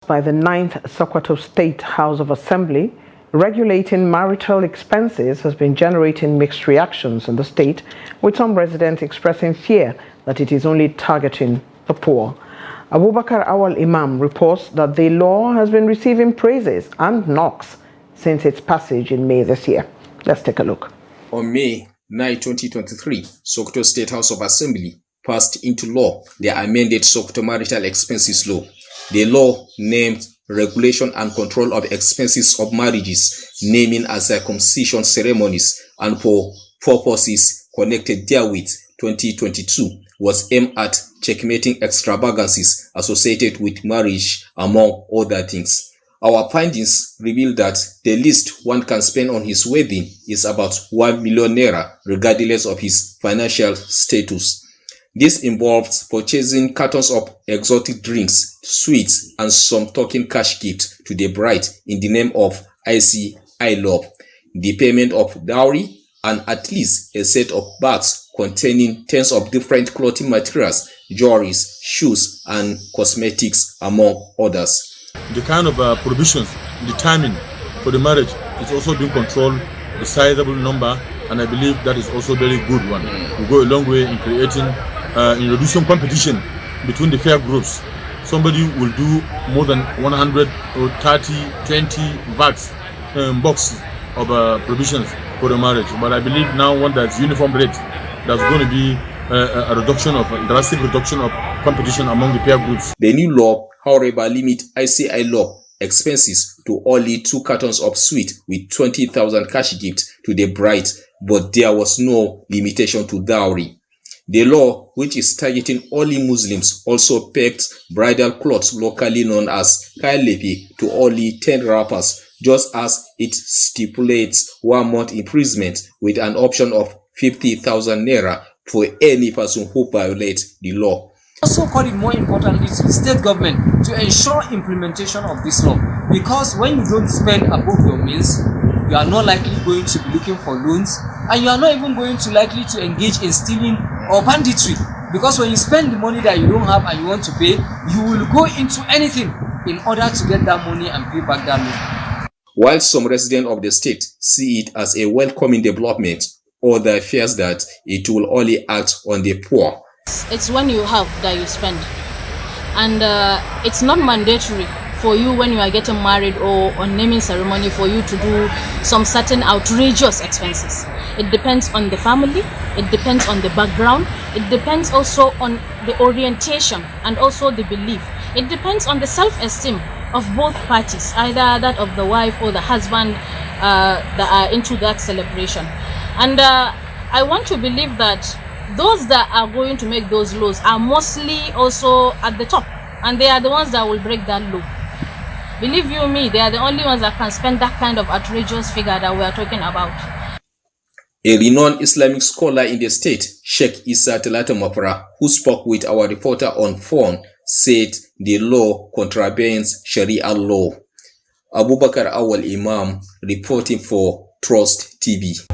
By the 9th Sokoto State House of Assembly, regulating marital expenses has been generating mixed reactions in the state, with some residents expressing fear that it is only targeting the poor. Abubakar Awal Imam reports that the law has been receiving praises and knocks since its passage in May this year. Let's take a look. On May 9, 2023, Sokoto State House of Assembly passed into law the amended Sokoto Marital Expenses Law. The law named Regulation and Control of Expenses of Marriages, Naming and Circumcision Ceremonies, and for purposes connected therewith 2022 was aimed at checkmating extravagances associated with marriage, among other things. Our findings reveal that the least one can spend on his wedding is about 1 million naira, regardless of his financial status. This involves purchasing cartons of exotic drinks, sweets, and some token cash gift to the bride in the name of I love, the payment of dowry, and at least a set of bags containing tens of different clothing materials, jewelries, shoes, and cosmetics, among others. The kind of provisions determined for the marriage is also being controlled, a sizable number, and I believe that is also a very good one. We go a long way in creating in reducing competition between the fair groups. Somebody will do more than 100 or 30, 20 boxes of provisions for the marriage. But I believe now one that's uniform rate, that's going to be a drastic reduction of competition among the peer groups. The new law, however, limit I law expenses to only 2 cartons of sweet with 20,000 cash gift to the bride, but there was no limitation to dowry. The law, which is targeting only Muslims, also pegged bridal clothes locally known as kailepi to only 10 wrappers, just as it stipulates 1 month imprisonment with an option of 50,000 naira for any person who violates the law. Also call it more important is the state government to ensure implementation of this law, because when you don't spend above your means, you are not likely going to be looking for loans, and you are not even going to likely to engage in stealing or banditry, because when you spend the money that you don't have and you want to pay, you will go into anything in order to get that money and pay back that loan. While some residents of the state see it as a welcoming development, others fear that it will only act on the poor. It's when you have that you spend, and it's not mandatory for you when you are getting married or on naming ceremony for you to do some certain outrageous expenses. It depends on the family, it depends on the background, it depends also on the orientation and also the belief. It depends on the self-esteem of both parties, either that of the wife or the husband that are into that celebration. And I want to believe that those that are going to make those laws are mostly also at the top, and they are the ones that will break that law. Believe you me, they are the only ones that can spend that kind of outrageous figure that we are talking about. A renowned Islamic scholar in the state, Sheikh Isa Talata Mafra, who spoke with our reporter on phone, said the law contravenes Sharia law. Abubakar Awal Imam, reporting for Trust TV.